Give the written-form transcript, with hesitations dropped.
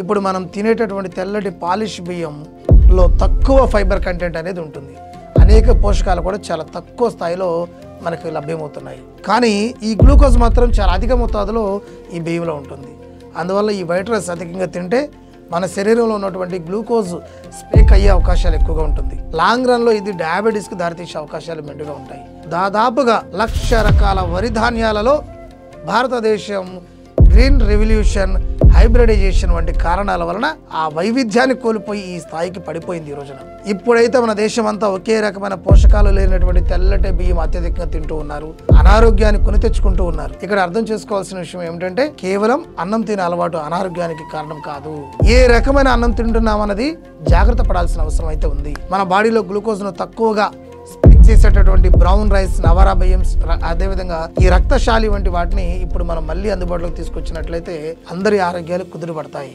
ఇప్పుడు మనం తినేటటువంటి తెల్లటి పాలిష్ బియ్యంలో తక్కువ ఫైబర్ కంటెంట్ అనేది ఉంటుంది. అనేక పోషకాలు కూడా చాలా తక్కువ స్థాయిలో మనకు లభ్యమవుతున్నాయి. కానీ ఈ గ్లూకోజ్ మాత్రం చాలా అధిక మోతాదులో ఈ బియ్యంలో ఉంటుంది. అందువల్ల ఈ వైట్ రైస్ అధికంగా తింటే మన శరీరంలో ఉన్నటువంటి గ్లూకోజ్ స్పేక్ అయ్యే అవకాశాలు ఎక్కువగా ఉంటుంది. లాంగ్ రన్లో ఇది డయాబెటీస్కి దారితీసే అవకాశాలు మెండుగా ఉంటాయి. దాదాపుగా 1,00,000 రకాల వరి ధాన్యాలలో భారతదేశం గ్రీన్ రెవల్యూషన్, హైబ్రిడైజేషన్ వంటి కారణాల వలన ఆ వైవిధ్యాన్ని కోల్పోయి ఈ స్థాయికి పడిపోయింది ఈ రోజున. ఇప్పుడైతే మన దేశం అంతా ఒకే రకమైన పోషకాలు లేనటువంటి తెల్లటి బియ్యం అత్యధికంగా తింటూ ఉన్నారు, అనారోగ్యాన్ని కొని తెచ్చుకుంటూ ఉన్నారు. ఇక్కడ అర్థం చేసుకోవాల్సిన విషయం ఏమిటంటే కేవలం అన్నం తినే అలవాటు అనారోగ్యానికి కారణం కాదు. ఏ రకమైన అన్నం తింటున్నామన్నది జాగ్రత్త పడాల్సిన అవసరం అయితే ఉంది. మన బాడీలో గ్లూకోజ్ను తక్కువగా చేసేటటువంటి బ్రౌన్ రైస్, నవారా బియ్యం, అదేవిధంగా ఈ రక్తశాలి వంటి వాటిని ఇప్పుడు మనం మళ్ళీ అందుబాటులోకి తీసుకొచ్చినట్లయితే అందరి ఆరోగ్యాలు కుదురుపడతాయి.